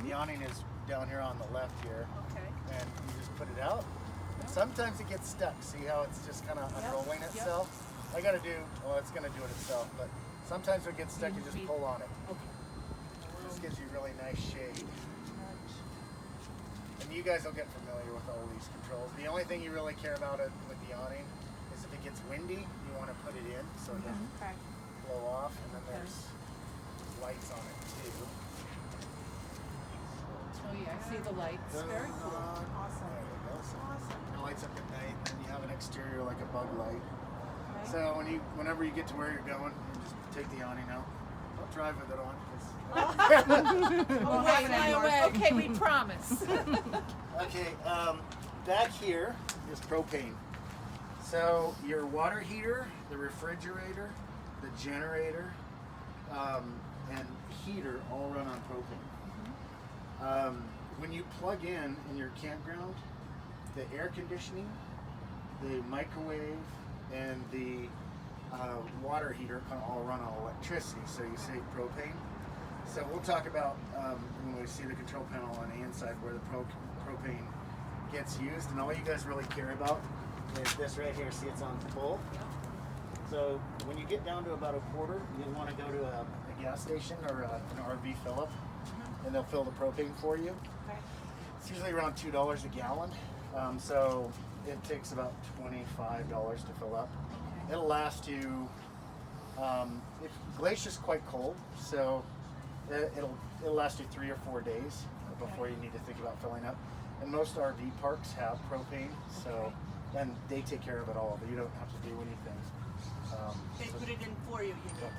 The awning is down here on the left here. Okay. And you just put it out. And sometimes it gets stuck. See how it's just kind of unrolling itself? I gotta do, well, it's gonna do it itself, but sometimes it gets stuck, you just pull on it. Okay. This gives you really nice shade. And you guys will get familiar with all these controls. The only thing you really care about it with the awning is if it gets windy, you want to put it in so it doesn't blow off. And then there's lights on it too. Oh yeah, I see the lights. Very cool. Awesome. There we go. So it lights up at night, and then you have an exterior like a bug light. Okay. So whenever you get to where you're going, you just take the awning out. Don't drive with it on. Okay, we promise. Okay, back here is propane. So your water heater, the refrigerator, the generator, and heater all run on propane. When you plug in your campground, the air conditioning, the microwave, and the water heater can all run on electricity, so you save propane. So we'll talk about when we see the control panel on the inside where the propane gets used, and all you guys really care about is this right here. See, it's on full. So when you get down to about a quarter, you'll want to go to a gas station or an RV fill-up, and they'll fill the propane for you. Okay. It's usually around $2 a gallon, so it takes about $25 to fill up. It'll last you. Glacier's quite cold, so it'll last you 3 or 4 days before you need to think about filling up. And most RV parks have propane, so and they take care of it all. But you don't have to do anything. They put it in for you.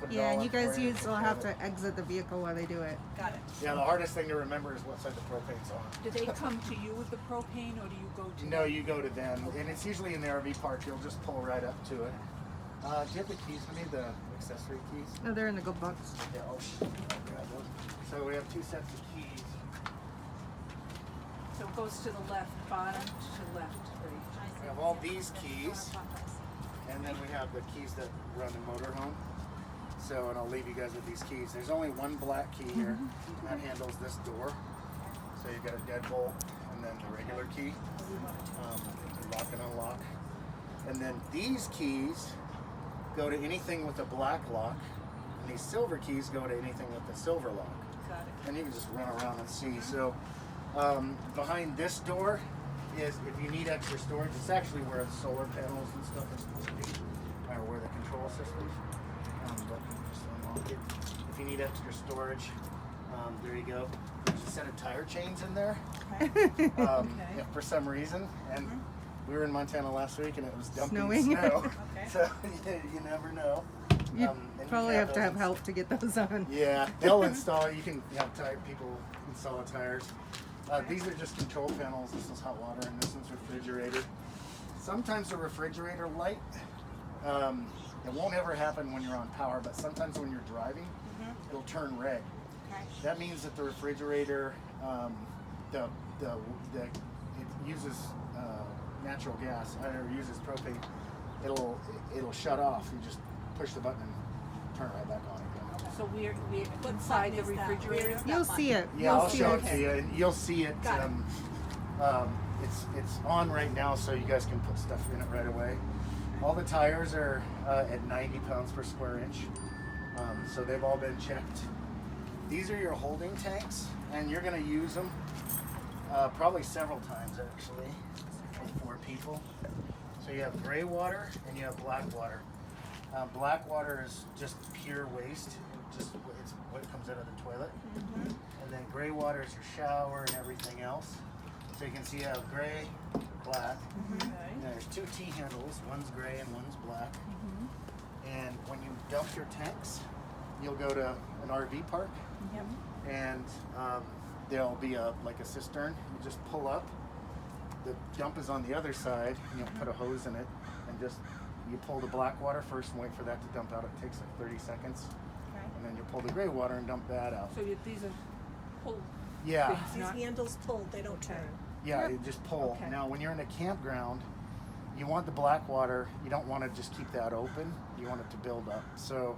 Yeah, and you guys will have to exit the vehicle while they do it. Got it. Yeah, the hardest thing to remember is what side the propane's on. Do they come to you with the propane, or do you go to No, you go to them, and it's usually in the RV park. You'll just pull right up to it. Do you have the keys? I need the accessory keys. No, they're in the good box. Yeah, I'll grab those. So we have 2 sets of keys. So it goes to the left, bottom to left. We have all these keys, and then we have the keys that run the motorhome. So, and I'll leave you guys with these keys. There's only one black key here that handles this door. So you've got a deadbolt, and then the regular key, lock and unlock. And then these keys go to anything with a black lock, and these silver keys go to anything with a silver lock. Got it. And you can just run around and see. So behind this door is, if you need extra storage, it's actually where the solar panels and stuff are supposed to be, or where the control system. But just unlock it. If you need extra storage, there you go. There's a set of tire chains in there. If for some reason, and we were in Montana last week and it was dumping snow. So you never know. You probably have to have help to get those on. Yeah, they'll install. You can have people install the tires. These are just control panels. This is hot water, and this one's refrigerator. Sometimes the refrigerator light, it won't ever happen when you're on power, but sometimes when you're driving, it'll turn red. That means that the refrigerator, it uses natural gas, or uses propane. It'll shut off. You just push the button and turn it right back on again. So we're inside the refrigerator. You'll see it. Yeah, I'll show it to you, and you'll see it. It's on right now, so you guys can put stuff in it right away. All the tires are at 90 pounds per square inch, so they've all been checked. These are your holding tanks, and you're going to use them probably several times actually with 4 people. So you have gray water and you have black water. Black water is just pure waste. It's what comes out of the toilet. And then gray water is your shower and everything else. So you can see you have gray, black. And there's 2 T-handles. One's gray and one's black. And when you dump your tanks, you'll go to an RV park. And there'll be like a cistern. You just pull up. The dump is on the other side. And you put a hose in it and just you pull the black water first and wait for that to dump out. It takes like 30 seconds. And then you pull the gray water and dump that out. So these are pulled. Yeah. These handles pulled, they don't turn. Yeah, you just pull. Now, when you're in a campground, you want the black water. You don't want to just keep that open. You want it to build up. So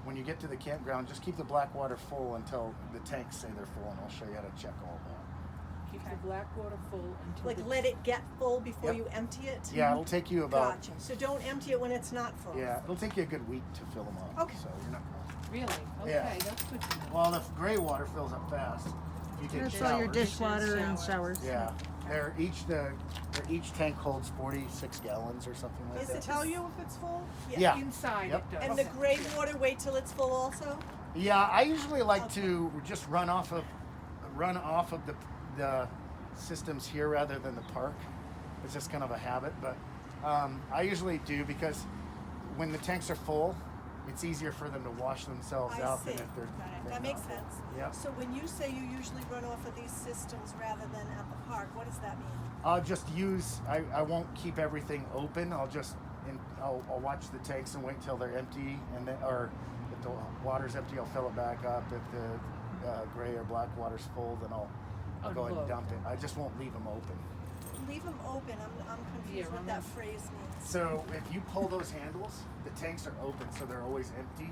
when you get to the campground, just keep the black water full until the tanks say they're full, and I'll show you how to check all that. Keep the black water full until Like the let it get full before Yep. you empty it? Yeah, it'll take you about Gotcha. So don't empty it when it's not full. yeah, it'll take you a good week to fill them up. Okay. So you're not. Really? Okay, Yeah. that's good to know. Well, the gray water fills up fast. If you take That's showers. all your dishwater and showers. Yeah, each tank holds 46 gallons or something like Is that. it tell you if it's full? Yeah. Inside Yep. it does. And the gray water, wait till it's full also? Yeah, I usually like to just run off of the systems here rather than the park. It's just kind of a habit, but I usually do because when the tanks are full, it's easier for them to wash themselves I out see. than if they're. they're That makes not full. sense. Yep. So when you say you usually run off of these systems rather than at the park, what does that mean? I'll just use. I won't keep everything open. I'll watch the tanks and wait till they're empty, and then or if the water's empty, I'll fill it back up. If the gray or black water's full, then I'll go ahead and Unload. dump it. I just won't leave them open. Leave them open. I'm confused Yeah, what that phrase means. So if you pull those handles, the tanks are open, so they're always empty.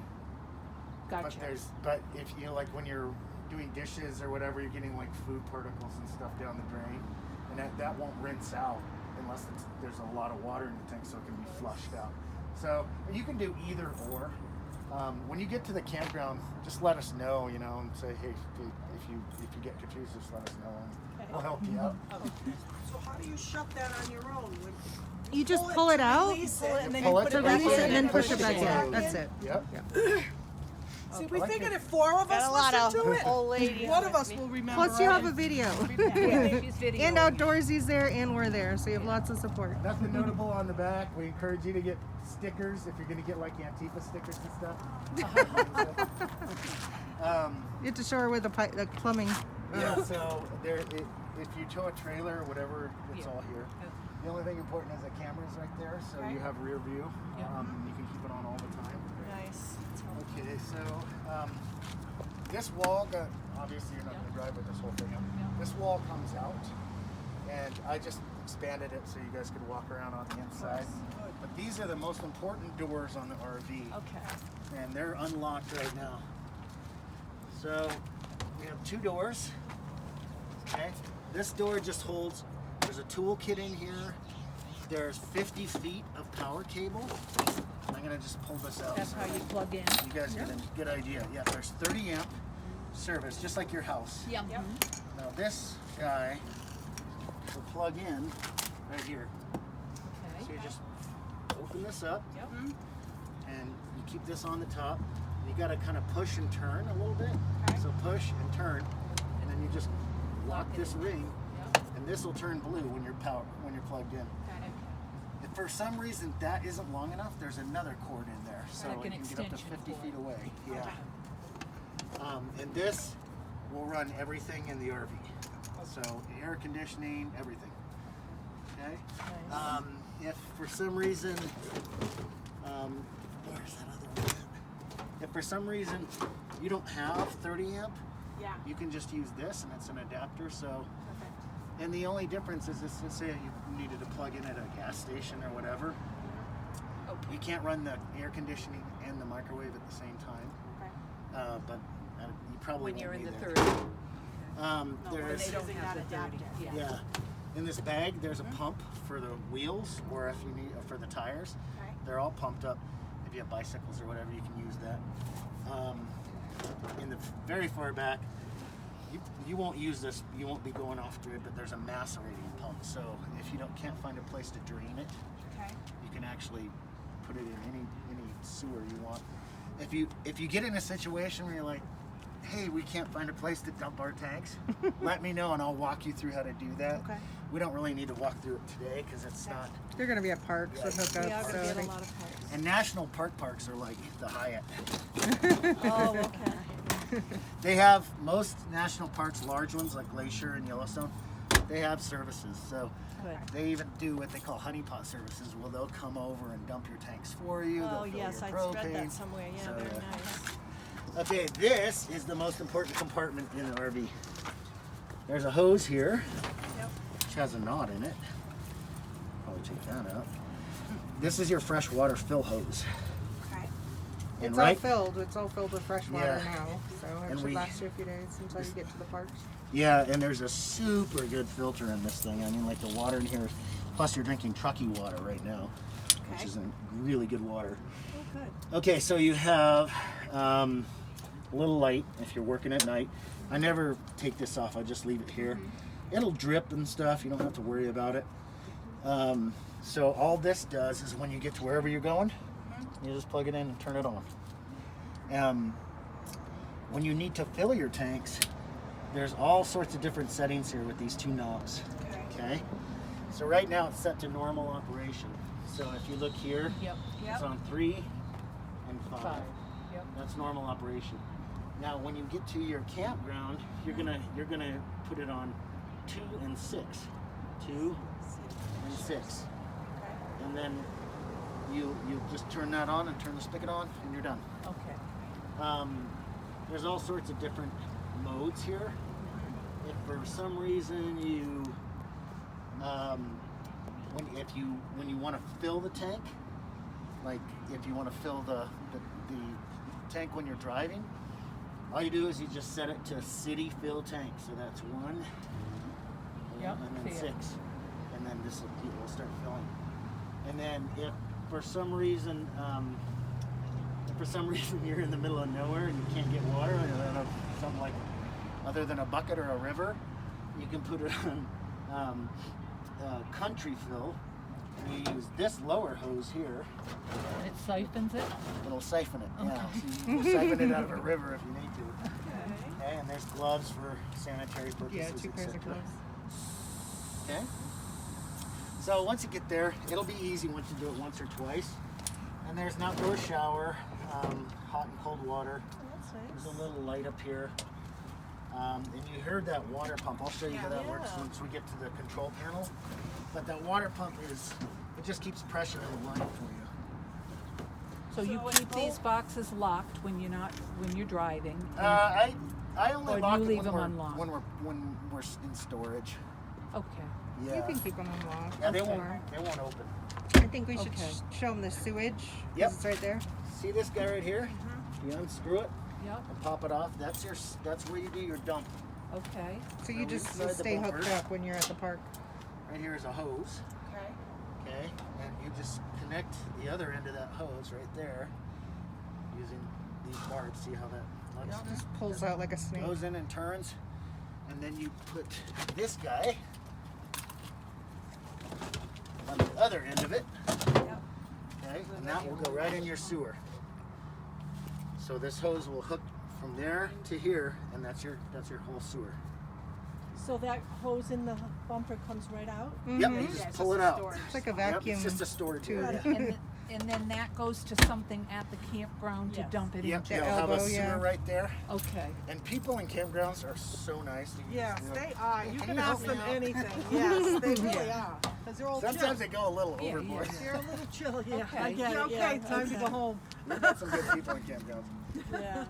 Gotcha. But if you know, like when you're doing dishes or whatever, you're getting like food particles and stuff down the drain, and that won't rinse out unless there's a lot of water in the tank, so it can be flushed out. So you can do either or. When you get to the campground, just let us know, and say, hey, if you get confused, just let us know, and we'll help you out. So how do you shut that on your own? You just pull it out, Release it, and then Pull you it put to it back release it, in and then push push it it back back in. That's it. Yep. See, we I like figured it. if 4 of Got us a lot listen of to it, old ladies one of with us me. will remember. Plus, you have a it. video. She's videoing. And outdoorsie's there, and we're there, so you have lots of support. Nothing notable on the back. We encourage you to get stickers if you're going to get like Antifa stickers and stuff. You have to show her with the plumbing. Yeah, so if you tow a trailer or whatever, it's Yeah. all here. The only thing important is the camera's right there, so you have rear view. Yeah. You can keep it on all the time. Nice. Okay, so this wall, obviously you're not going to drive with this whole thing up. Yeah. This wall comes out, and I just expanded it so you guys could walk around on the inside. But these are the most important doors on the RV. Okay. And they're unlocked right now. So we have 2 doors. Okay, this door just holds. There's a toolkit in here. There's 50 feet of power cable. I'm gonna just pull this out. That's so how you plug in. you guys get a good idea. Yeah, there's 30 amp service, just like your house. Yep. Now this guy will plug in right here. So you just open this up. Yep. And you keep this on the top. You got to kind of push and turn a little bit. Okay. So push and turn, and then you just lock this ring, and this will turn blue when you're plugged in. Got it. If for some reason that isn't long enough, there's another cord in there, so Like an you can get up to extension 50 cord. feet away. Yeah. And this will run everything in the RV. So air conditioning, everything. Okay. Nice. If for some reason, where's that other one? If for some reason you don't have 30 amp, Yeah. you can just use this, and it's an adapter. So, Okay. and the only difference is this. Let's say you needed to plug in at a gas station or whatever. Okay. You can't run the air conditioning and the microwave at the same time. Okay. But you probably When won't you're in be the there. 30. When There's They don't Using have that the 30. adapter. Yeah. yeah. In this bag, there's a pump for the wheels, or if you need for the tires. Okay. They're all pumped up. If you have bicycles or whatever, you can use that. In the very far back, you won't use this. You won't be going off grid, but there's a macerating pump. So if you can't find a place to drain it, Okay. you can actually put it in any sewer you want. If you get in a situation where you're like, hey, we can't find a place to dump our tanks, let me know and I'll walk you through how to do that. Okay. We don't really need to walk through it today because it's not. You're going to be at parks with We are hookups, going so to I be at a think lot of parks. And national parks are like the Hyatt. Oh, okay. They have most national parks, large ones like Glacier and Yellowstone. They have services, so Good. they even do what they call honeypot services. Well, they'll come over and dump your tanks for you. Oh, They'll fill yes, your I read propane. that somewhere. Yeah, So, very yeah. nice. Okay, this is the most important compartment in an RV. There's a hose here, Yep. which has a knot in it. Probably take that out. This is your fresh water fill hose. Okay. And It's right, all filled. It's all filled with fresh water Yeah. now, so it And should we- last you a few days until you get to the parks. yeah, and there's a super good filter in this thing. I mean, like the water in here. Plus, you're drinking Truckee water right now, which Okay. is really good water. Oh, good. Okay, so you have a little light if you're working at night. I never take this off. I just leave it here. It'll drip and stuff. You don't have to worry about it. So all this does is when you get to wherever you're going, you just plug it in and turn it on. When you need to fill your tanks, there's all sorts of different settings here with these two knobs. Okay. So right now it's set to normal operation. So if you look here, Yep. Yep. it's on 3 and 5. 5. Yep. That's normal operation. Now, when you get to your campground, you're gonna put it on 2 and 6, 2 and 6, Okay. and then you just turn that on and turn the spigot on, and you're done. Okay. There's all sorts of different modes here. If for some reason you when you want to fill the tank, like if you want to fill the tank when you're driving, all you do is you just set it to city fill tank. So that's 1, Yep, and then see it. 6, and then this will start filling. And then if for some reason you're in the middle of nowhere and you can't get water, something like other than a bucket or a river, you can put it on country fill. And you use this lower hose here. And it siphons it. It'll siphon it. Yeah, Okay. so you can siphon it out of a river if you need to. Okay. Okay, and there's gloves for sanitary purposes. Yeah, 2 pairs of etc. gloves. Okay. So once you get there, it'll be easy once you do it once or twice. And there's an outdoor shower, hot and cold water. Oh, that's There's nice. a little light up here. And you heard that water pump. I'll show you how that Yeah. works once we get to the control panel. But that water pump it just keeps pressure in the line for you. So you So it's keep these full- boxes locked when you're driving. I only Or do lock you it leave when them unlocked? when we're in storage. Okay. Yeah. You can keep them unlocked. Yeah, they Okay. won't open. I think we should Okay. show them the sewage. 'Cause Yep. It's right there. See this guy right here? You unscrew it Yep. and pop it off. That's where you do your dump. Okay. So you So just inside the stay hooked bumpers. up when you're at the park. Right here is a hose. Okay. Okay, and you just connect the other end of that hose right there using these barbs. See how that looks? Just pulls out like a snake. Goes in and turns, and then you put this guy on the other end of it. Yep. Okay, and that will go right in your sewer. So this hose will hook from there to here, and that's your whole sewer. So that hose in the bumper comes right out? Yep, you Yeah, just it's pull just it a out. storage. It's like a Yep, vacuum. it's just a storage tube. area. And then that goes to something at the campground to Yes. dump it Yep, into. you'll have a elbow, sewer yeah. right there. Okay. And people in campgrounds are so nice. Yes, You know, they are. You "Can can you help ask me them out?" anything. Yes, they really are. Because they're all Sometimes they go a little Yeah, overboard. yeah. You're a little chill, yeah. Okay. I get it. Okay, Okay, time to go home. We've got some good people in campgrounds. Yeah.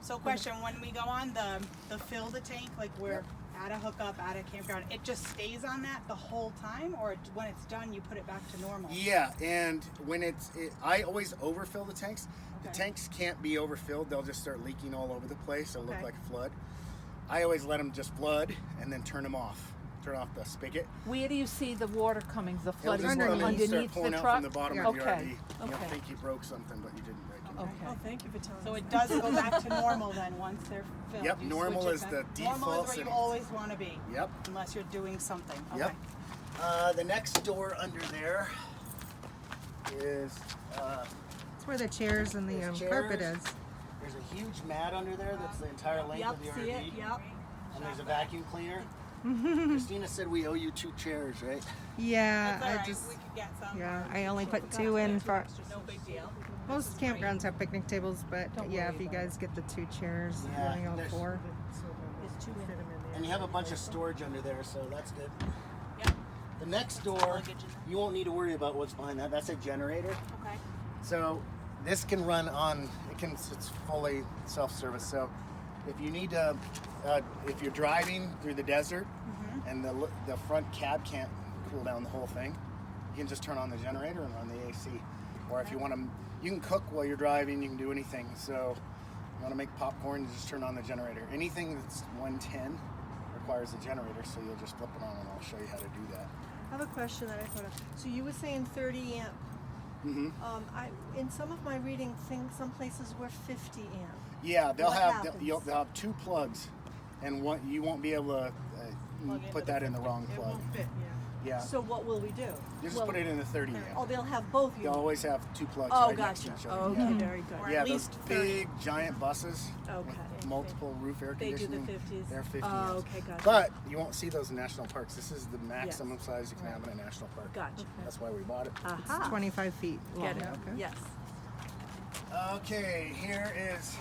So question, when we go on the fill the tank, like we're at a hookup, at a campground, it just stays on that the whole time, or when it's done, you put it back to normal? Yeah, and when I always overfill the tanks. The Okay. tanks can't be overfilled. They'll just start leaking all over the place. It'll look Okay. like a flood. I always let them just flood and then turn them off. Turn off the spigot. Where do you see the water coming? The It'll flooding just come in and start underneath pouring the out truck? from the bottom Yeah. of your Okay, RV. You'll okay. think you broke something, but you didn't break it. Okay. Oh, thank you for telling So me. it does go back to normal then once they're filled? Yep, You normal switch it is back? the Normal default is where you setting. always want to be, Yep. unless you're doing something. Okay. Yep. The next door under there is It's where the chairs and the There's carpet chairs. is. there's a huge mat under there that's the entire length Yep, of the see RV. it? Yep. And there's a vacuum cleaner. Christina said we owe you 2 chairs, right? Yeah, That's all I right, just we could get some. yeah, I only put 2 in for. No big deal. Most campgrounds have picnic tables, but Don't yeah, worry if you about guys get the 2 chairs, Yeah, you all there's- 4. There's 2 in. And you have a bunch of storage under there, so that's good. Yep. The next door, Luggage in there. you won't need to worry about what's behind that. That's a generator. Okay. So this can run on, it's fully self-service. So if you need to, if you're driving through the desert and the front cab can't cool down the whole thing, you can just turn on the generator and run the AC. Or if you want to you can cook while you're driving. You can do anything. So, you want to make popcorn? You just turn on the generator. Anything that's 110 requires a generator, so you'll just flip it on, and I'll show you how to do that. I have a question that I thought of. So you were saying 30 amp. Mm-hmm. In some of my reading, some places were 50 amp. Yeah, they'll What have happens? they'll have 2 plugs, and you won't be able to put that in the wrong plug. It won't fit. Yeah, So what will we do? you just put it in the 30 amp. Oh, they'll have both They'll units. always have 2 plugs Oh, right next to gotcha. each other. Oh, okay, Yeah. very good. Or Yeah, at those least 30. big giant buses Okay. with multiple roof air They do the conditioning. 50s. They're 50 Oh, amps. okay, gotcha. But you won't see those in national parks. This is the maximum size you can have in a national park. Gotcha. That's why we bought it. Aha. 25 feet long. Get it. Okay. Yes. Okay, here is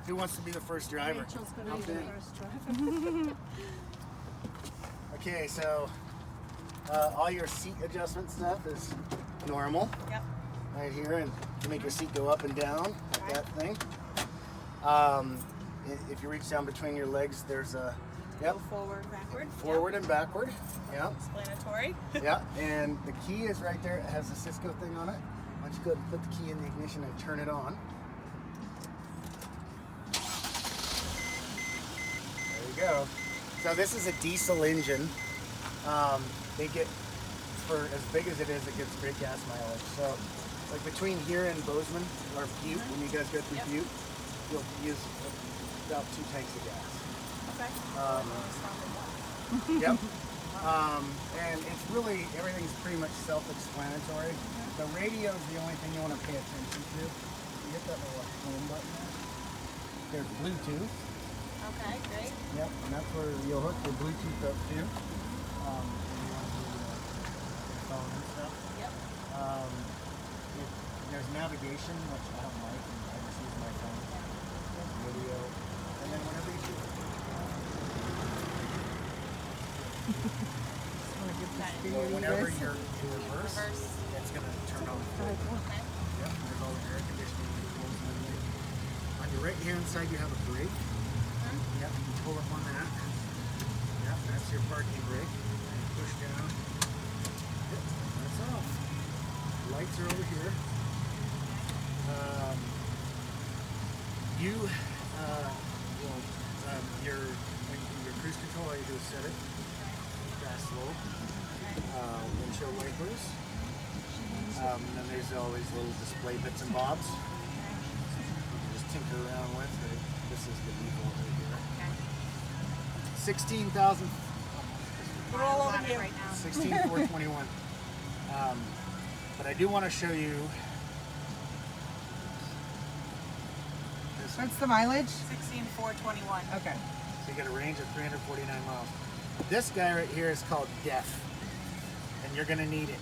who wants to be the first driver. Rachel's gonna Hop be the in. first driver. Okay, so all your seat adjustment stuff is normal Yep. right here, and you make your seat go up and down like Okay. that thing. If you reach down between your legs, there's a Go forward, backward. forward and backward. Yeah, Yep. Explanatory. yeah, and the key is right there. It has a Cisco thing on it. Why don't you go ahead and put the key in the ignition and turn it on. There you go. So this is a diesel engine. They get, for as big as it is, it gets great gas mileage. So like between here and Bozeman, or Butte, when you guys go through Yep. Butte, you'll use about 2 tanks of gas. Okay. Yep. And it's really, everything's pretty much self-explanatory. The radio is the only thing you want to pay attention to. You hit that little home button there. There's Bluetooth. Okay, great. Yep, and that's where you'll hook your Bluetooth up to. If you want to do your phone and stuff. Yep. There's navigation, which I don't like, and I just use my phone. There's video. And then whenever you shoot, well, whenever you're in reverse, it's going to turn on. Okay. Yep, there's all the air conditioning controls and everything. On your right hand side, you have a brake. Yep, you can pull up on that. Yep, that's your parking brake. And you push down. Yep, that's off. Lights are over here. Your cruise control, all you do is set it. Fast, slow. Windshield wipers. And then there's all these little display bits and bobs. You can just tinker around with. This is the default right here. 16,000. We're all over On it here. right now. 16,421. But I do want to show you this. What's the mileage? 16,421. Okay. So you get a range of 349 miles. This guy right here is called DEF, and you're gonna need it.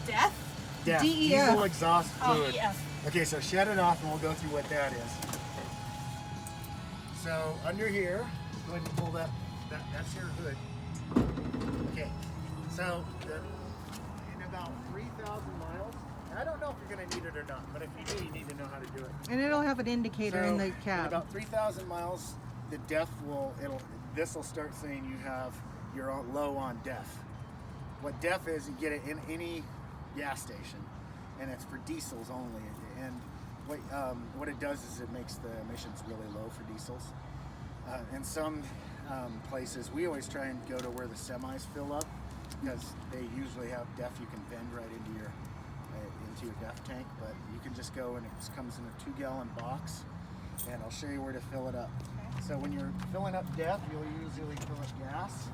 Death? DEF, DEF. diesel exhaust Oh, fluid. yes. Okay, so shut it off and we'll go through what that is. So under here, go ahead and pull that's your hood. Okay, so in about 3,000 miles, and I don't know if you're gonna need it or not, but if you do, you need to know how to do it. And it'll have an indicator in the In cab. about 3,000 miles, the DEF this will start saying you're low on DEF. What DEF is, you get it in any gas station, and it's for diesels only. And what it does is it makes the emissions really low for diesels. In some places, we always try and go to where the semis fill up, because they usually have DEF you can vend right into your DEF tank. But you can just go, and it just comes in a 2-gallon box, and I'll show you where to fill it up. So when you're filling up DEF, you'll usually fill up gas.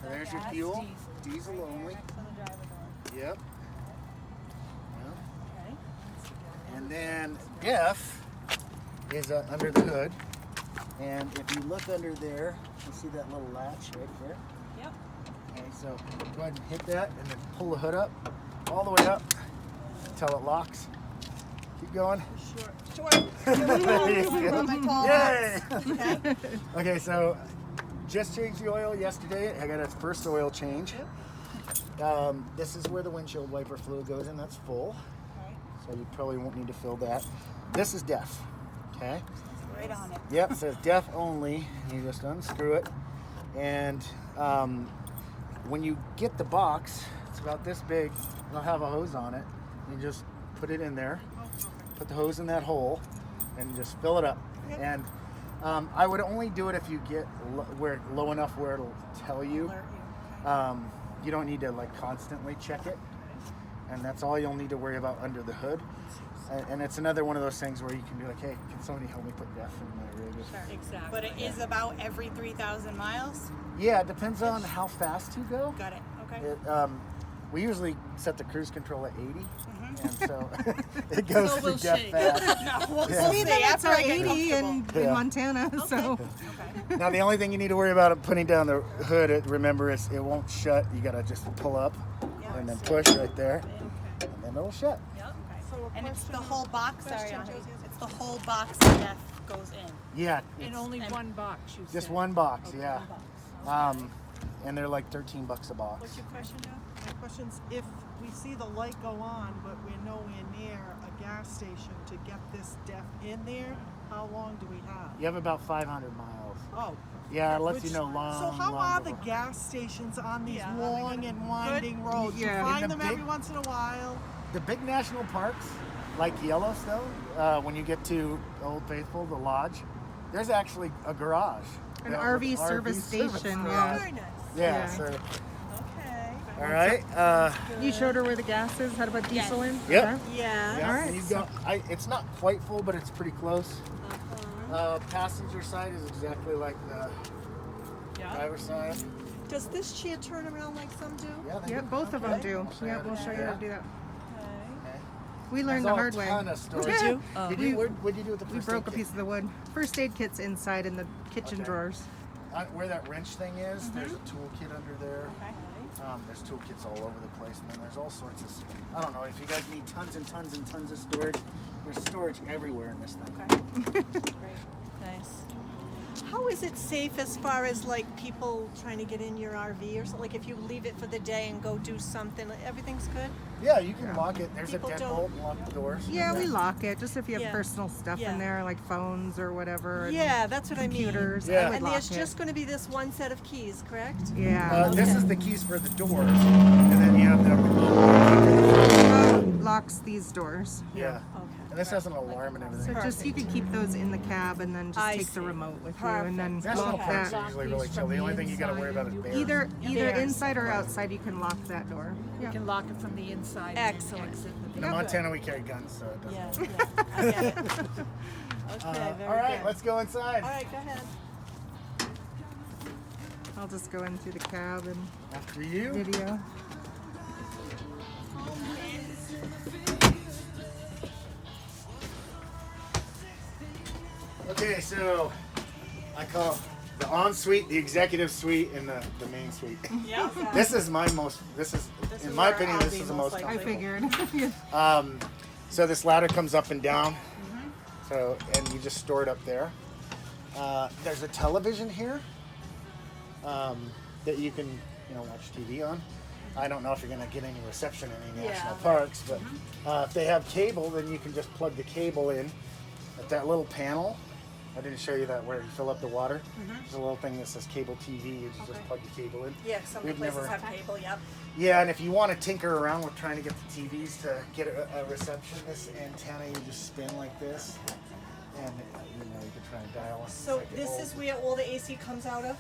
So there's your fuel, diesel only. Yep. Okay. And then DEF is under the hood. And if you look under there, you see that little latch right there? Yep. Okay, so go ahead and hit that and then pull the hood up, all the way up until it locks. Keep going. Short. My tall Yay! hats. Okay, so just changed the oil yesterday. I got a first oil change. This is where the windshield wiper fluid goes in. That's full. Okay. So you probably won't need to fill that. This is DEF. Okay. Right on it. Yep, it says DEF only. You just unscrew it. And when you get the box, it's about this big. It'll have a hose on it. You just put it in there. Oh, okay. Put the hose in that hole, and just fill it up. Yep. And I would only do it if you get low enough where it'll tell you. Alert you. Okay. You don't need to like constantly check it, and that's all you'll need to worry about under the hood. And it's another one of those things where you can be like, hey, can somebody help me put DEF in my rig? Exactly. But it is about every 3,000 miles. Yeah, it depends on how fast you go. Got it. Okay. We usually set the cruise control at 80, Mm-hmm. and so it goes So to we'll DEF shake. fast. No, we'll Yeah. see Even it's after our I get 80 in comfortable. Yeah. Montana, so. Okay. Now the only thing you need to worry about putting down the hood, remember, is it won't shut. You gotta just pull up and then push right there, and then it'll shut. Yep. So a And it's the question- whole box. Sorry, question, Auntie. Josie. It's the whole box that goes in. Yeah, In it's only and- one box, you just said. one box. Okay, Yeah, one box. and they're like $13 a box. What's your question, Joe? My question's, if we see the light go on, but we're nowhere near a gas station to get this DEF in there, how long do we have? You have about 500 miles. Oh. Yeah, it lets Which- you know long. So how long are the before. gas stations on these Yeah, are they long good? and winding roads? Yeah. You In find the them big- every once in a while. The big national parks, like Yellowstone, when you get to Old Faithful, the lodge, there's actually a garage. An Yeah, RV with service station, yeah. Oh, very nice. Yeah. Yeah. So, Okay. all right. You showed her where the gas is. How about Yes. diesel in? Yep. Okay. Yeah. Yeah, All right, and you've got, it's not quite full, but it's pretty close. Passenger side is exactly like the driver's side. Does this chair turn around like some do? Yeah, they Yep, do. both of them Okay. do. So Yep, we'll show you how to do that. Okay. We learned the There's hard a way. ton of storage. Did you? Did you? What'd you do with the We first broke a aid piece of the wood. First aid kit's inside in the kitchen Okay. drawers. kit? Where that wrench thing is, there's a toolkit under there. Okay. There's toolkits all over the place, and then there's all sorts of. I don't know if you guys need tons and tons and tons of storage. There's storage everywhere in this thing. Great. Nice. How is it safe as far as like people trying to get in your RV or something? Like if you leave it for the day and go do something, everything's good? Yeah, you can lock it. There's People a don't- deadbolt and lock the doors. Yeah, we lock it just if you have Yeah. personal stuff Yeah. in there, like phones or whatever. and Yeah, that's what computers. Yeah. I would And lock there's it. just going to be this one set of keys, correct? Yeah. This is the keys for the doors, and then you have the remote. Locks these doors. Yeah. Okay. And this has an alarm and everything. So just you could keep those in the cab and then just I take the see. remote with you and then National lock parks that. are usually really chill. The only thing you gotta worry about is bears. Either Bears. inside or outside, you can lock that door. You can lock it from the inside. and Excellent. exit the In Montana, we carry guns, so it doesn't. Yeah, yeah, I get it. Okay, very all right, good. let's go inside. All right, go ahead. I'll just go in through the cab and After you. video. Okay, so I call the ensuite, the executive suite, and the main suite. Yeah. This is my most. This is, This in is my where opinion, I'll this be is the most most likely. I comfortable. figured. So this ladder comes up and down. So and you just store it up there. There's a television here that you can watch TV on. I don't know if you're gonna get any reception in any national parks, but if they have cable, then you can just plug the cable in at that little panel. I didn't show you that where you fill up the water. There's a little thing that says cable TV. You just plug the cable in. Yeah, some We've places never- have cable, yep. Yeah, and if you want to tinker around with trying to get the TVs to get a reception, this antenna you just spin like this, and you can try and dial it. So Like it this all- is where all the AC comes out of?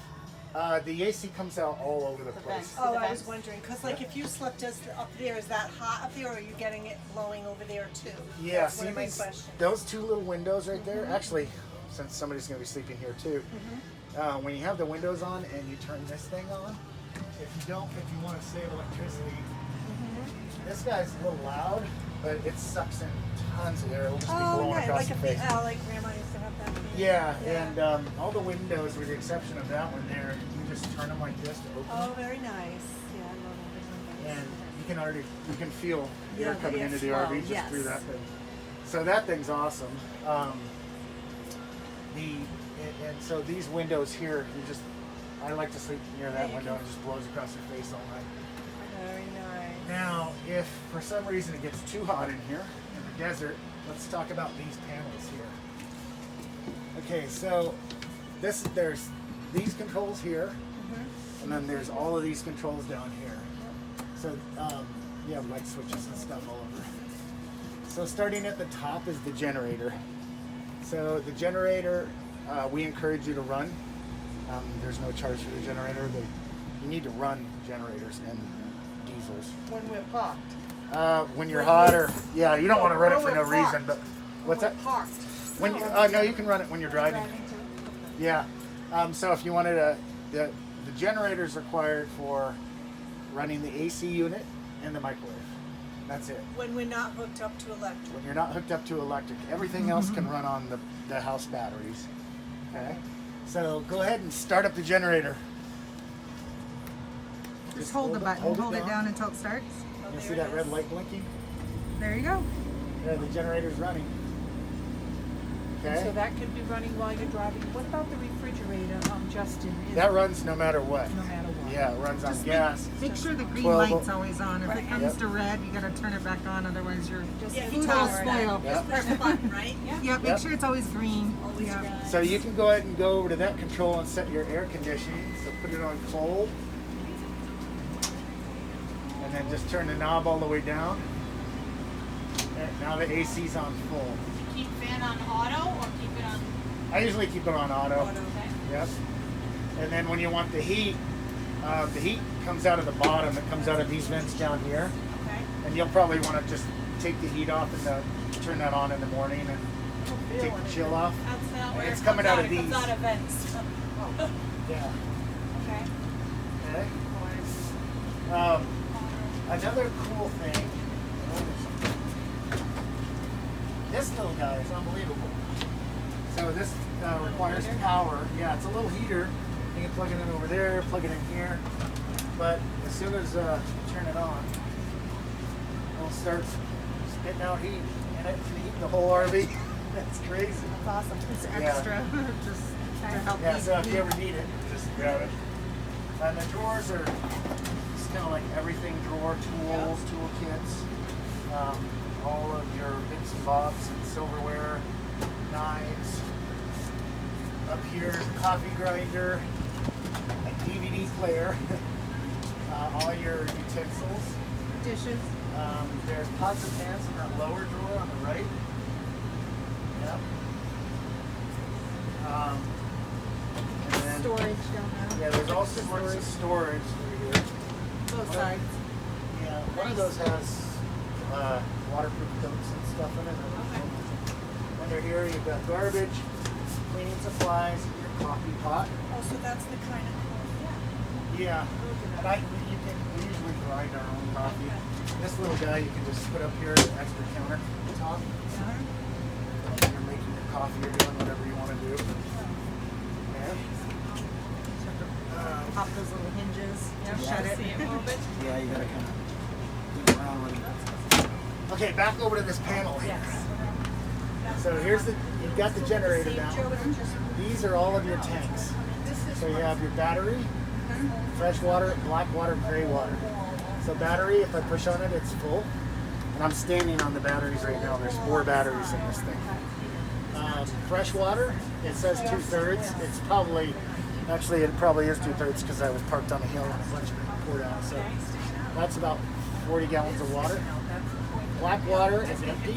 the AC comes out all over the place. Oh, I was wondering, because like if you slept just up there, is that hot up there, or are you getting it blowing over there too? Yeah, That's see one of my these, questions. those two little windows right there. Actually, since somebody's going to be sleeping here too, when you have the windows on and you turn this thing on, if you want to save electricity, this guy's a little loud, but it sucks in tons of air. It'll just be Oh, blowing right, across like your a face. like Grandma used to have that. Yeah, and all the windows, with the exception of that one there, you just turn them like this to open Oh, them, very nice. Yeah, I love all and those. you can feel Yeah, air the coming air into the flow, RV just yes. through that thing. So that thing's awesome. And so these windows here, I like to sleep near that you window can- and it just blows across your face all night. Very nice. Now, if for some reason it gets too hot in here, in the desert, let's talk about these panels here. Okay, so there's these controls here, and then there's all of these controls down here. So you have light switches and stuff all over. So starting at the top is the generator. So the generator, we encourage you to run. There's no charge for the generator. You need to run generators and diesels. When we're parked. When you're hot or, yeah, you don't want to run it for no reason, but what's that? Parked. When you, no, you can run it when you're driving. Yeah. So if you wanted the generator's required for running the AC unit and the microwave. That's it. When we're not hooked up to electric. When you're not hooked up to electric, everything else can run on the house batteries. Okay. So go ahead and start up the generator. Just hold the button. Hold it down until it starts. You see that red light blinking? There you go. Yeah, the generator's running. Okay. So that could be running while you're driving. What about the refrigerator, Justin? That runs no matter what. No matter what. Yeah, it runs on gas. Make sure the green 12 light's always on. If it comes Yep. to red, you gotta turn it back on. Otherwise, you're Yeah, food total will spoil. Yep. Press the button, right? Yeah, make Yep. sure it's always green. Always Yeah. red. So you can go ahead and go over to that control and set your air conditioning. So put it on cold. And then just turn the knob all the way down. And now the AC's on full. Keep fan on auto or keep it on I usually keep it on auto. auto, okay? Yep. And then when you want the heat comes out of the bottom. It comes out of these vents down here. Okay. And you'll probably want to just take the heat off and turn that on in the morning and take the chill off. That's not where It's it coming comes out of It comes these. out of vents. Yeah. Okay. Okay. Another cool thing. This little guy is unbelievable. So this requires power. Yeah, it's a little heater. You can plug it in over there, plug it in here. But as soon as you turn it on, it'll start spitting out heat, and it can heat the whole RV. That's crazy. That's awesome. It's Yeah. extra. Just to help Yeah, you. so if you ever need it, just grab it. And the drawers are just kind of like everything drawer, tools, toolkits, all of your bits and bobs and silverware, knives. Up here, coffee grinder, a DVD player, all your utensils. Dishes. There's pots and pans in that lower drawer on the right. Yep. And then, Storage down there. yeah, there's all sorts of storage through here. Both sides. Yeah, one of those has waterproof coats and stuff in it. Under here, you've got garbage, cleaning supplies, your coffee pot. Oh, so that's the kind of Yeah, and we usually grind our own coffee. This little guy you can just put up here as an extra countertop. You're making your coffee or doing whatever you want to do. Yeah. Pop those little hinges. Yeah. Shut it. Yeah, you gotta kind of get around with it. Okay, back over to this panel here. So here's you've got the generator now. These are all of your tanks. So you have your battery, fresh water, black water, gray water. So battery, if I push on it, it's full. And I'm standing on the batteries right now. There's 4 batteries in this thing. Fresh water, it says 2/3. It's probably, actually it probably is 2/3 because I was parked on a hill and a bunch of it poured out. So that's about 40 gallons of water. Black water is empty.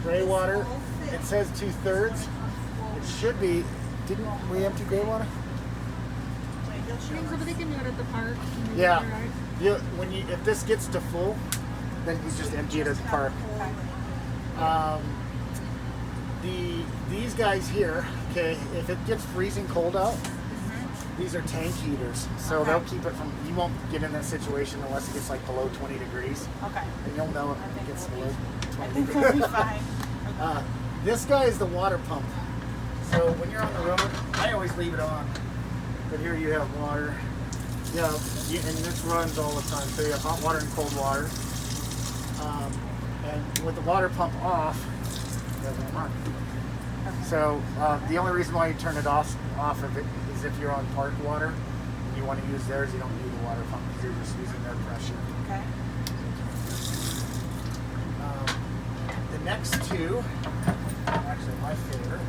Gray water, it says 2/3. It should be, didn't we empty gray water? Brings everything out at the park. Yeah. If this gets to full, then you just empty it at the park. These guys here, okay, if it gets freezing cold out, these are tank heaters. So they'll keep it from, you won't get in that situation unless it gets like below 20 degrees. Okay. And you'll know if it gets below 20 We'll be degrees. fine. This guy is the water pump. So when you're on the road, I always leave it on. But here you have water. Yeah, and this runs all the time. So you have hot water and cold water. And with the water pump off, it doesn't run. So the only reason why you turn it off of it is if you're on park water and you want to use theirs, you don't need the water pump because you're just using their pressure. Okay. The next two, actually my favorite.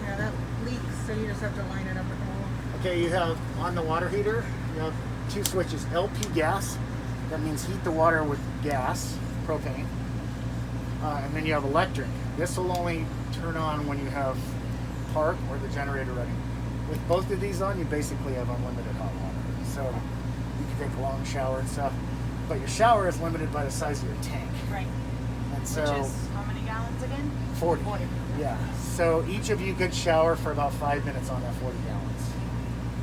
Yeah, that leaks, so you just have to line it up with the wall. Okay, you have on the water heater, you have 2 switches, LP gas That means heat the water with gas, propane, and then you have electric. This will only turn on when you have park or the generator running. With both of these on, you basically have unlimited hot water. So you can take a long shower and stuff, but your shower is limited by the size of your tank. Right. And so Which is how many gallons again? 40. 40. Yeah. So each of you could shower for about 5 minutes on that 40 gallons,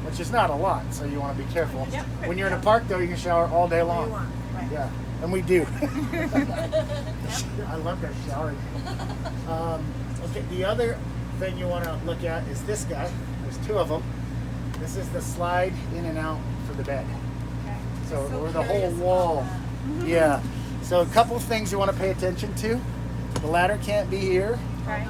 which is not a lot. So you want to be careful. Yep. When you're in a park, though, you can shower all day long. Right. Yeah, and we do. I love that shower. Okay, the other thing you want to look at is this guy. There's two of them. This is the slide in and out for the bed. Okay. So, or the whole curious about wall. that. Yeah. So a couple things you want to pay attention to. The ladder can't be here, Okay.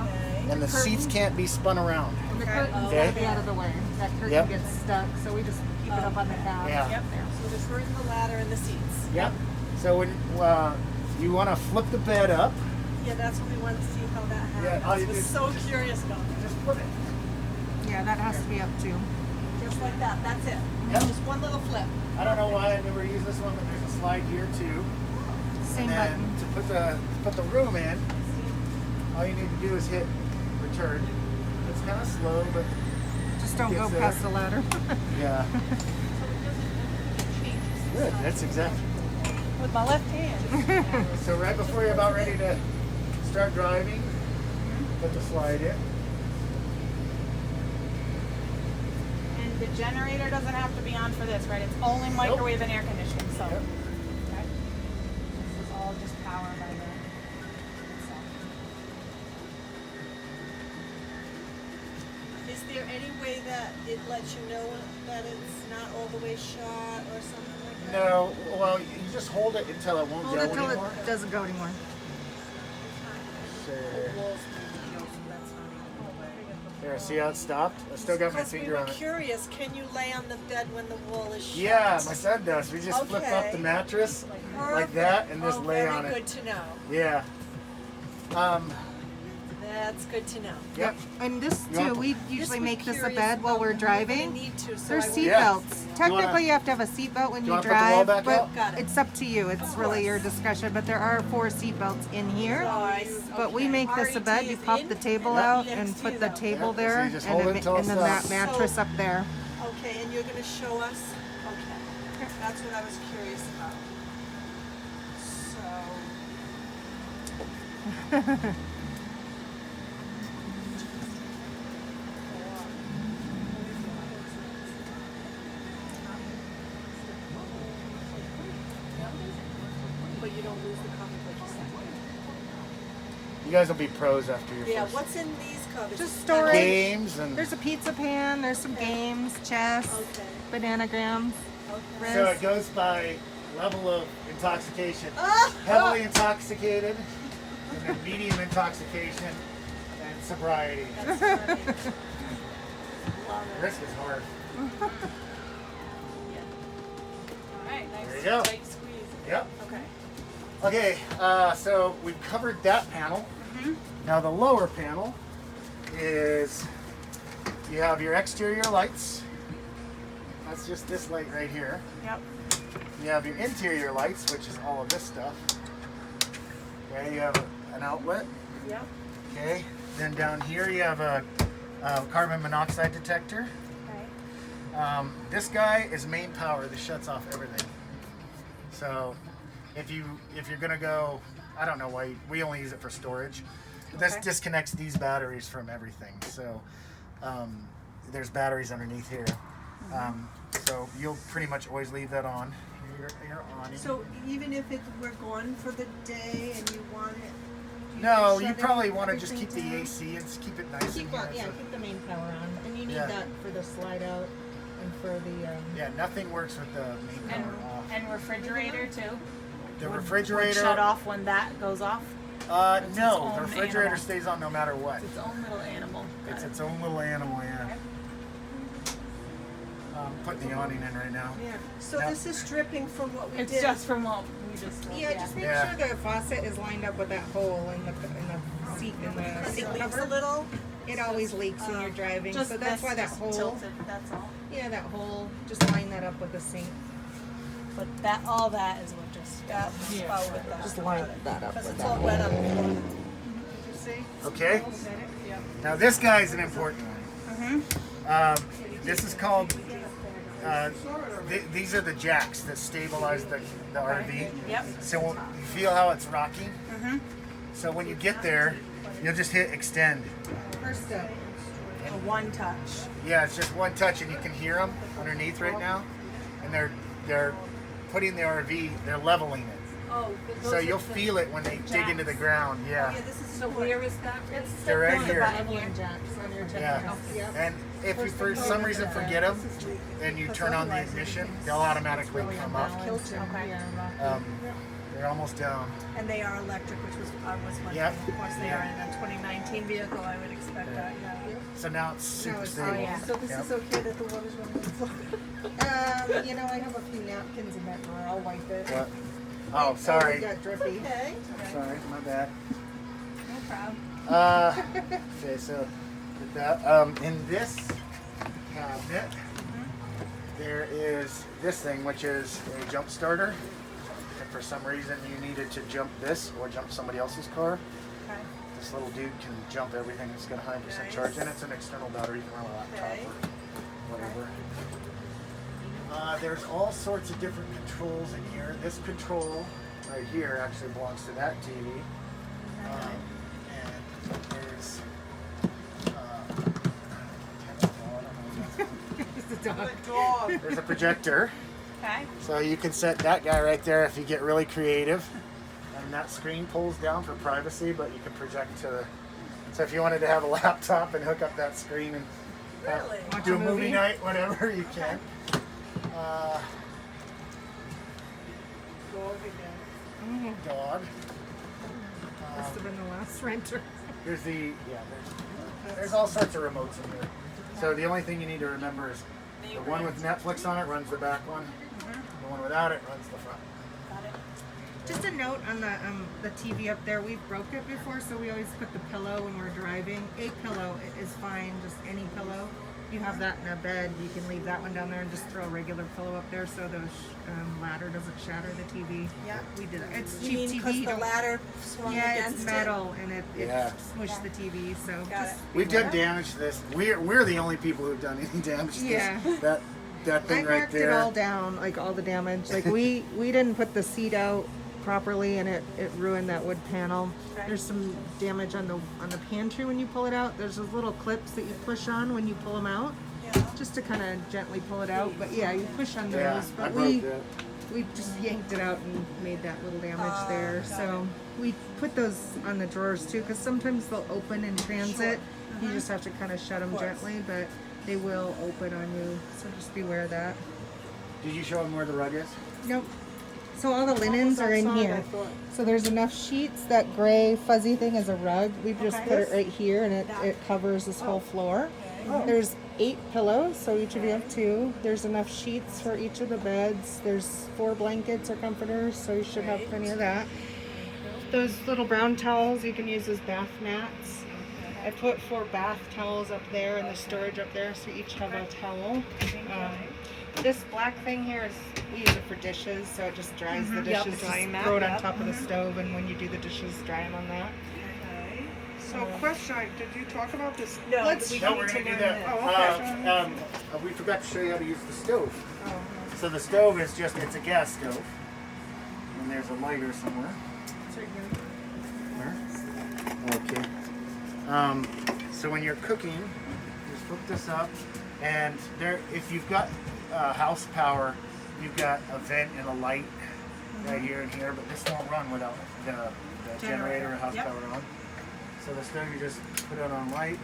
and the seats can't be spun around. And the curtain's Okay. gotta be out of the way. That curtain Yep. gets stuck, so we just keep it up on the cab. Yeah. Yep. So the curtain, the ladder, and the seats. Yep. So when you want to flip the bed up, Yeah, that's what we wanted to see how that Yeah, happens. how you I was do- so curious about it. just flip it. Yeah, that has to be up too. Just like that. That's it. Yep. Just one little flip. I don't know why I never use this one, but there's a slide here too. Same And then button. to put the room in, all you need to do is hit return. It's kind of slow, but Just don't go Gets there. past the ladder. yeah. Good. That's exactly. With my left hand. So right before you're about ready to start driving, put the slide in. And the generator doesn't have to be on for this, right? It's only microwave and air conditioning, so. Yep. Okay. This is all just power by the itself. Is there any way that it lets you know that it's not all the way shot or something like that? No, well, you just hold it until it won't Hold go it till anymore. it doesn't go anymore. So, Walls moving, so that's not even the way. there, see how it stopped? I still got my Because we finger were on it. curious, can you lay on the bed when the wall is shut? Yeah, my son does. We just flip up the Okay. mattress like that and just Oh, lay very on it. good to know. Yeah. That's good to know. Yep. And this You too, want- we Just usually was make this a curious bed while about we're when we're gonna driving. need to, so There's I seat would- Yeah. belts. Technically, you have to have a seat belt when you you wanna put the wall drive, back but out? Got it. it's up to you. It's really your discussion. But there are 4 seat belts in here. But we make this a bed. You pop the table out and put the table Yep, so there, you just and hold then, it till it and then that stops. mattress up there. Okay, and you're gonna show us? Okay. That's what I was curious about. So. But you don't lose the coverage like you said. You guys will be pros after your Yeah, first what's in these covers? Just storage. games and There's a pizza pan. There's some games, chess, Okay. bananagrams. Okay. so it goes by level of intoxication. Ah! Heavily intoxicated, and then medium intoxication, and sobriety. That's funny. Love it. Risk is hard. Alright, nice There you go. tight squeeze. Yep. Okay. Okay, so we've covered that panel. Now the lower panel is, you have your exterior lights. That's just this light right here. Yep. You have your interior lights, which is all of this stuff. Okay, you have an outlet. Yep. Okay, then down here you have a carbon monoxide detector. Okay. This guy is main power. This shuts off everything. So if you're gonna go, I don't know why we only use it for storage. But this Okay. disconnects these batteries from everything. So there's batteries underneath here. So you'll pretty much always leave that on. You're on. So even if we're gone for the day and you want it, No, you shut probably want to just everything keep the down? AC and just keep it nice Keep in here. on, yeah, keep the main power on, and you need Yeah. that for the slide out and for the. Yeah, nothing works with the main And, power off. and refrigerator too? The Would refrigerator. shut off when that goes off? No, its the own refrigerator animal. stays on no matter what. It's its own little animal. It's its own little animal, yeah. Okay. Putting the awning in right now. yeah. So Yeah. this is dripping from what we It's did. just from what we just did. Yeah, just make Yeah. sure the faucet is lined up with that hole in the seat in the Because seat it leaks a cover. little. It always leaks when you're driving, Just so that's this why that just hole. tilted, that's all. Yeah, that hole. Just line that up with the sink. But that, all that is what just spouted that. Just line that up Because with it's all that. wet on the floor. Did you see? Okay. Yep. Now this guy's an important one. This is called. These are the jacks that stabilize the RV. Yep. So you feel how it's rocking. So when you get there, you'll just hit extend. First step. A one touch. Yeah, it's just one touch, and you can hear them underneath right now, and they're putting the RV. They're leveling it. Oh, So you'll feel it when they dig into the ground. Yeah. So where is that? They're right here. On your Yeah. And if you for some reason forget them, and you turn on the ignition, they'll automatically come up. They're almost down. And they are electric, which was wondering. Yep. Of course, they are in a 2019 vehicle. I would expect that. Yeah. So now it's super it's- stable. yeah. So this Yep. is okay that the water's running on the floor? You know, I have a few napkins in that drawer. I'll wipe it. What? Oh, sorry. It got drippy. Okay. Sorry, my bad. No problem. Okay, so with that, in this cabinet, there is this thing, which is a jump starter. If for some reason you needed to jump this or jump somebody else's car, Okay. this little dude can jump everything. It's got 100% charge, and it's an external battery. You can run a laptop Okay. or whatever. There's all sorts of different controls in here. This control right here actually belongs to that TV. And there's there's a projector, Okay. so you can set that guy right there if you get really creative. And that screen pulls down for privacy, but you can project to the. So if you wanted to have a laptop and hook up that screen and Really? do a movie night, whatever, you can. Dog. Must have been the last renter. There's there's all sorts of remotes in here. So the only thing you need to remember is the one with Netflix on it runs the back one. The one without it runs the front. Got it. Just a note on the TV up there. We've broke it before, so we always put the pillow when we're driving. A pillow is fine, just any pillow. You have that in a bed, you can leave that one down there and just throw a regular pillow up there so the ladder doesn't shatter the TV. Yeah. We did it. It's You cheap mean TV. because the don't- ladder swung yeah, against it's metal and it Yeah. smushed the TV. So Got just it. We've done damage to this. We're the only people who've done any damage to Yeah. this. That I thing right marked there. it all down, like all the damage. Like we didn't put the seat out properly, and it ruined that wood panel. Okay. There's some damage on the pantry when you pull it out. There's those little clips that you push on when you pull them out, Yeah. just to kind of gently pull it out. But yeah, you push on those. Yeah, I but broke that. we just yanked it out and made that little damage Oh, there. got So we put those on the drawers too, because sometimes they'll open in transit. You just have to kind of shut them course. gently, but they will open on you. So just beware of that. Did you show them where the rug is? Nope. So all the linens are in outside, I here. thought. So there's enough sheets. That gray fuzzy thing is a rug. We've just Okay. put it right here, and it covers this whole floor. There's 8 pillows, so each of you have 2. There's enough sheets for each of the beds. There's 4 blankets or comforters, so you should have plenty of that. Those little brown towels you can use as bath mats. I put 4 bath towels up there and the storage up there, so you each have a towel. This black thing here is, we use it for dishes, so it just dries the dishes. Just throw it on top of the stove, and when you do the dishes, dry them on that. So question, did you talk about this? No, Let's- we No, need we're to gonna do learn that. this. We forgot to show you how to use the stove. So the stove is it's a gas stove, and there's a lighter somewhere. Where? Okay. So when you're cooking, just flip this up, and there, if you've got house power, you've got a vent and a light right here and here, but this won't run without the generator or house Yep. power on. So the stove, you just put it on light.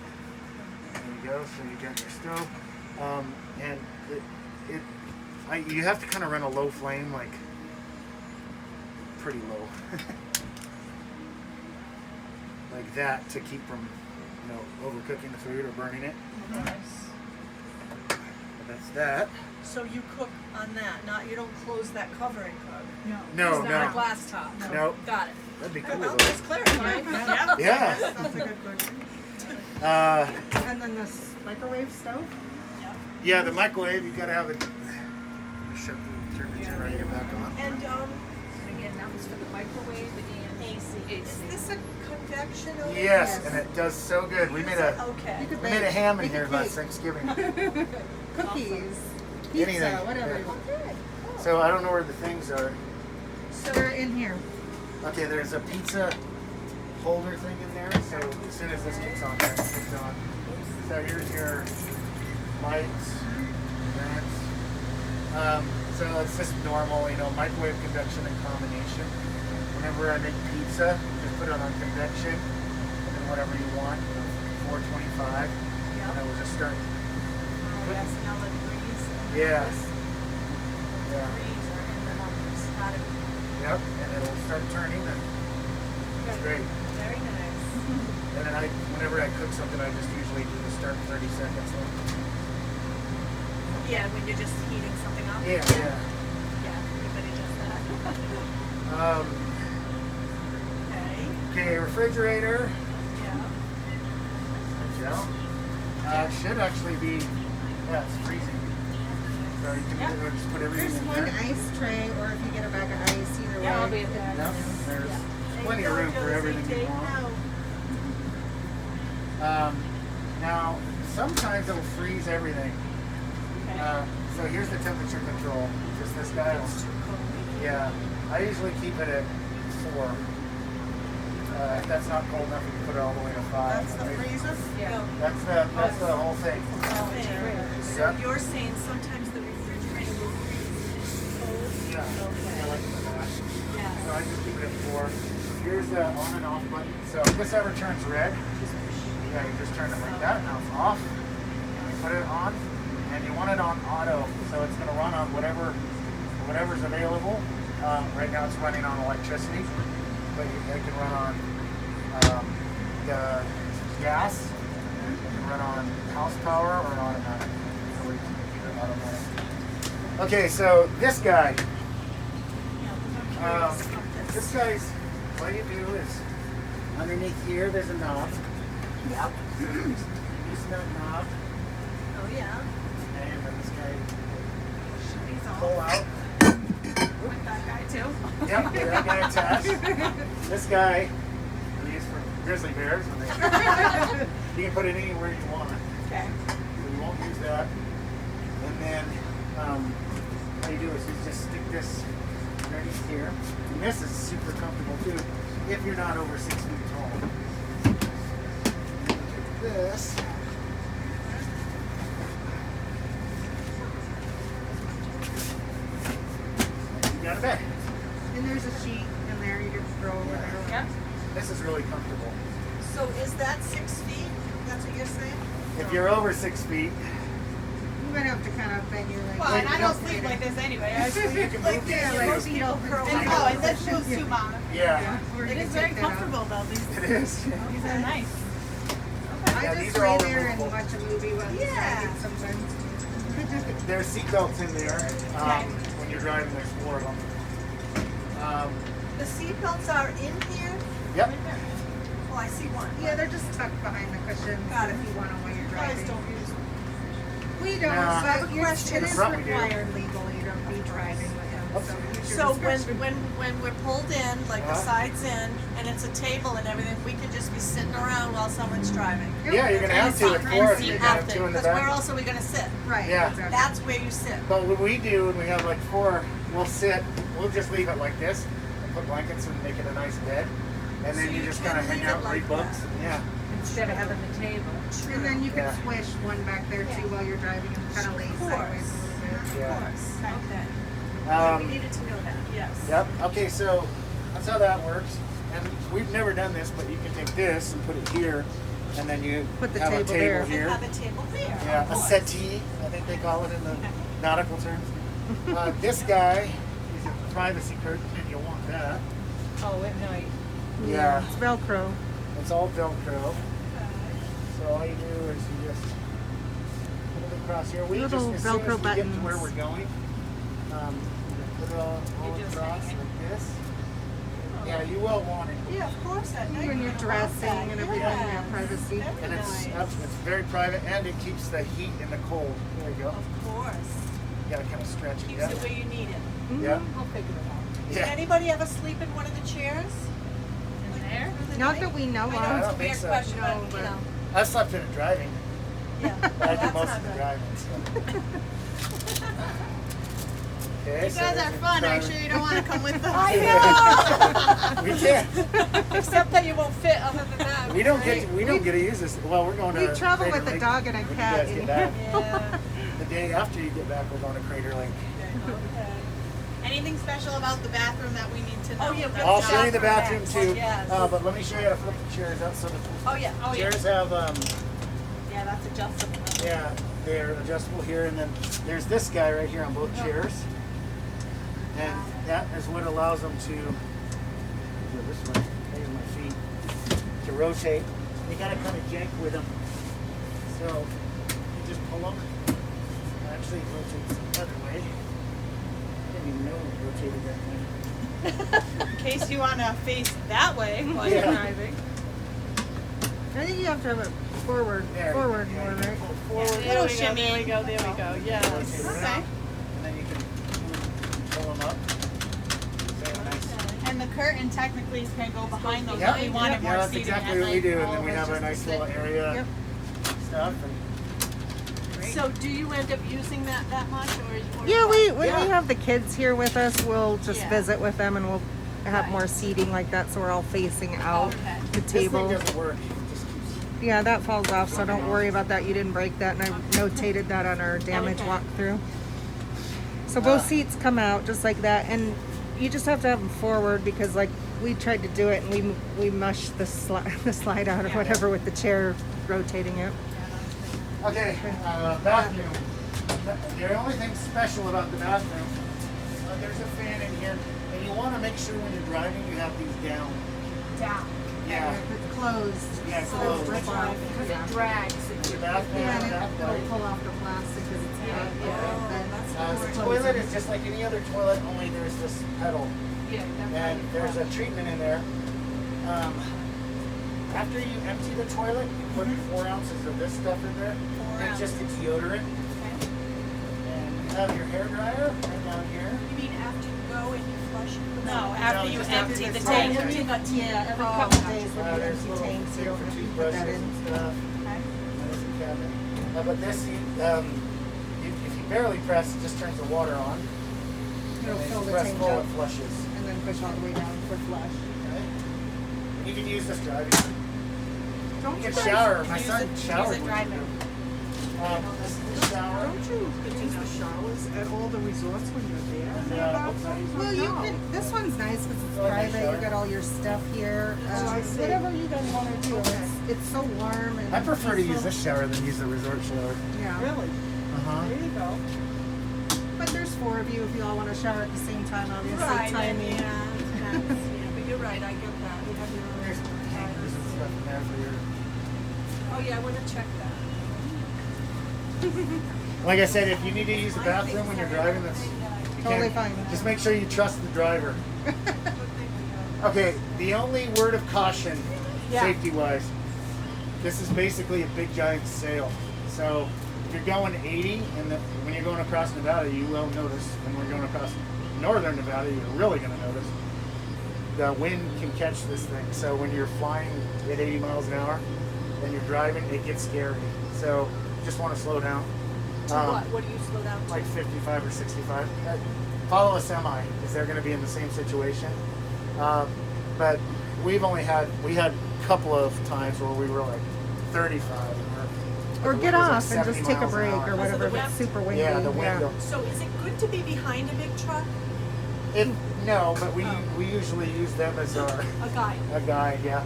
There you go. So you got your stove, and you have to kind of run a low flame, like pretty low, like that, to keep from overcooking the food or burning it. But that's that. So you cook on that, not, you don't close that cover and cook. No, It's not a no, glass top. no. Got it. That'd be cool. Well, though. that's clarifying. Yeah. Yeah. That's a good question. And then this microwave stove. Yeah, the microwave, you gotta have it. Shut the sure that you're ready to get back on. And And again, that was for the microwave and AC. Is this a convection oven? Yes, and it does so good. We made a Okay. You could we made a bake- ham in bake a here last cake. Thanksgiving. Cookies, pizza, Anything, whatever yeah. you want. So I don't know where the things are. So they're in here. Okay, there's a pizza holder thing in there. So as soon as this kicks on, that kicks on. So here's your lights, vents. So it's just normal, you know, microwave convection and combination. Whenever I make pizza, just put it on convection, and then whatever you want, 425, and it will just start. Yes, now the breeze. Yeah. Yeah. Breeze are in the numbers. Got it. Yep, and it'll start turning, and it's great. Very nice. And then whenever I cook something, I just usually do the start 30 seconds. Yeah, when you're just heating something up. Yeah, yeah. Yeah, everybody does that. Okay. Okay, refrigerator. Yeah. There you go. Should actually be, yeah, it's freezing. So you can Yeah. either just put everything There's in one there. ice tray, or if you get a bag of ice, either way. Yeah, I'll be at that. Yep, there's plenty of room for everything you want. Now, sometimes it'll freeze everything. So here's the temperature control. Just this guy. Yeah, I usually keep it at 4. If that's not cold enough, you can put it all the way to 5. That's the freezer? Yeah. That's the whole thing. So Yep. you're saying sometimes the refrigerator will freeze cold? Yeah. I like that. Yeah. So I just keep it at 4. Here's the on and off button. So if this ever turns red, yeah, you just turn it like that. Now it's off. You put it on, and you want it on auto, so it's going to run on whatever's available. Right now it's running on electricity, but it can run on the gas. It can run on house power or automatic. So we can keep it automatic. Okay, so this guy. This guy's, what you do is, underneath here there's a knob. Yep. Loosen that knob, Oh, yeah. and then this guy He's on. pull out. With that guy, too? Yep, with that guy attached. This guy, we use for grizzly bears. When they, you can put it anywhere you want. Okay. So you won't use that. And then, what you do is you just stick this underneath here. And this is super comfortable too, if you're not over 6 feet tall. This. You got a bed. And there's a sheet in there you can throw over there. Yep. This is really comfortable. So is that 6 feet? That's what you're saying? If you're over 6 feet, You might have to kind of bend your legs. Well, and I don't sleep like this anyway. I sleep you can Like move this, these like too. most people curl and like oh, that. and this shows too, Mom. Yeah, We're It gonna is very take that out. comfortable though. it is. These are nice. I Yeah, just these are lay all there and removable. watch a movie while he's Yeah. driving sometimes. There's seatbelts in there. Okay. When you're driving, there's 4 of them. The seatbelts are in here? Yep. Oh, I see one. Yeah, they're just tucked behind the cushions Got it. if you want them while you're You guys driving. don't use them. We don't, Nah. I have a but you're, question. it In the is front we do. required legally to be driving with them. So use your So discretion. when we're pulled in, like the Uh-huh. sides in, and it's a table and everything, we can just be sitting around while someone's driving. Yeah, you're gonna have to with 4 if you're gonna have 2 in the Because where back. else are we gonna sit? Right, Yeah. exactly. That's where you sit. But what we do when we have like 4, we'll just leave it like this and put blankets and make it a nice bed. And then So you you just can kind of hang leave it out and read like books. that. Yeah. Instead of having the table. And then you can Yeah. squish one back there too while you're driving and kind of lay Of sideways course. a little bit. Yeah. Of course. Okay. We Um, needed to know that, yes. Yep. Okay, so that's how that works. And we've never done this, but you can take this and put it here, and then you Put the have a table table there. And here. have a table there. Yeah, of a course. settee, I think they call it in the nautical terms. This guy is a privacy curtain, and you want that. Oh, at night. Yeah, It's Velcro. it's all Velcro. So all you do is you just put it across here. We Little just, as soon as Velcro we get to buttons. where we're going, put it all You just across hang it. like this. Yeah, you will want it. Yeah, of course, at night. When you're you want dressing that. and everything, Yes. yeah, privacy. Very And it's nice. very private, and it keeps the heat in the cold. There you go. Of course. gotta kind of stretch it. Keeps Yeah. it where you need it. Yeah. I'll figure it out. Did Yeah. anybody ever sleep in one of the chairs? In there? Through the Not night? that we know I know I of. don't it's a think weird so. question, No, but you know. I've slept in it driving. Yeah. But I do That's most not of the good. driving. So. Okay, You so guys there's are your fun. Are you driving. sure you don't want to come with us? I We can't. know. Except that you won't fit other than that. We don't right? get to use this. Well, we're going to. We travel Crater with a Lake dog and a when you cat. guys get back. Yeah. The day after you get back, we're going to Crater Lake. Okay. Anything special about the bathroom that we need to know? Oh, yeah, That's I'll not- show you the bathroom next. too. Yes. But let me show you how to flip the chairs out. So the Oh yeah. Oh yeah. chairs have Yeah, that's adjustable. yeah, they're adjustable here, and then there's this guy right here on both chairs, and that is what allows them to go this way. There's my feet to rotate. You gotta kind of yank with them, so you just pull them. Actually, it rotates the other way. I didn't even know it rotated that way. In case you want to face that way while Yeah. you're driving. I think you have to have it forward There, more, yeah, you right? can pull forward, There we go, shimmy. there we go, there we go, yes. rotate it Okay. around, and then you can pull them up. So nice. And the curtain technically can go behind those Yeah, if we wanted more yeah, that's seating exactly at what we night. do, and All then of we us have a just nice sit. little area Yep. stuff. And So do you end up using that much, or Yeah, when we Yeah. have the kids here with us, we'll just Yeah. visit with them and we'll have more seating like that, so we're all facing out Okay. the this thing table. doesn't work. It just keeps. Yeah, that falls off, so don't worry about that. You didn't break that, and I notated that on our damage Okay. walkthrough. So both seats come out just like that, and you just have to have them forward because, like, we tried to do it and we mushed the slide out or whatever with the chair rotating it. Okay, bathroom. The only thing special about the bathroom, there's a fan in here, and you want to make sure when you're driving you have these down. down? Yeah, It's closed. yeah, So closed. it's fine, because it drags. Your bathroom, Yeah, and that it'll way. pull off the plastic because it's Yeah, hot. yeah, The toilet is just like any other toilet, only there's this pedal, Yeah, and there's a treatment in there. After you empty the toilet, you put 4 ounces of this stuff in there. It's just a deodorant. And you have your hair dryer right down here. You mean after you go and you flush? No, after you just empty after the the tank. tank. Yeah, every Oh, couple gotcha. days when you There's empty little tanks, you here don't for have to put toothbrushes that in. and stuff. Okay. And there's a cabinet. But this, if you barely press, it just turns the water on. It'll And if fill you the press tank full, up it flushes. and then push all the way down for flush. Okay? And you can use this driving. Don't You you can guys shower. My use son it- showered. use it when he driving. grew. This is the shower. Don't you use the showers at all the resorts when you're there? in their Yeah. bathrooms, or Well, you no? can. This one's nice because it's Oh, okay, private. shower. You got all your stuff here. Oh, I see. Whatever you guys want to do. It's so warm and. I prefer to use peaceful. this shower than use the resort shower. Yeah. Really? Uh-huh. There you go. But there's 4 of you if you all want to shower at the same time. Obviously, Right, timing. yeah, but you're right, I get that. You have your own There's hangers and stuff in there for your... Oh yeah, I want to check that. Like I said, if you need to use the bathroom when you're driving, that's... You Totally can't- fine. Just make sure you trust the driver. Okay, the only word of caution, Yeah. safety-wise, this is basically a big giant sail. So if you're going 80, and when you're going across Nevada, you will notice. When we're going across northern Nevada, you're really going to notice. The wind can catch this thing. So when you're flying at 80 miles an hour and you're driving, it gets scary. So just want to slow down. To what? What do you slow down to? Like 55 or 65. Follow a semi, because they're going to be in the same situation. But we had a couple of times where we were like 35. And Or the get wind was like off and 70 just take a miles an break hour. or whatever if the it's wind? super windy. Yeah, the wind. So is it good to be behind a big truck? No, but we usually use them as our A guy? a guide. Yeah.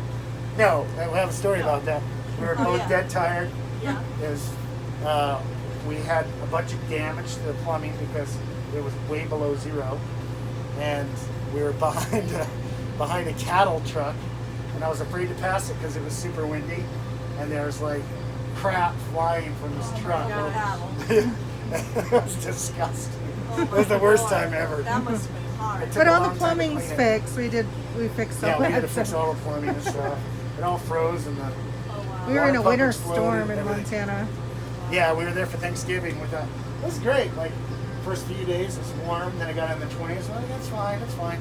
No, I have a story about that. We were Oh, both yeah. dead tired. Yeah. We had a bunch of damage to the plumbing because it was way below zero, and we were behind a cattle truck, and I was afraid to pass it because it was super windy, and there was like crap flying from this truck. It was disgusting. It was the worst time ever. That must have been hard. It took But a all the long time to plumbing's clean it. fixed. We fixed all Yeah, we that. had to fix so- all the plumbing and stuff. It all froze and the Oh wow. We were in a water pump winter exploded, storm in everything. Montana. Yeah, we were there for Thanksgiving with that. It was great. Like first few days it's warm, then I got in the 20s. Well, that's fine, that's fine.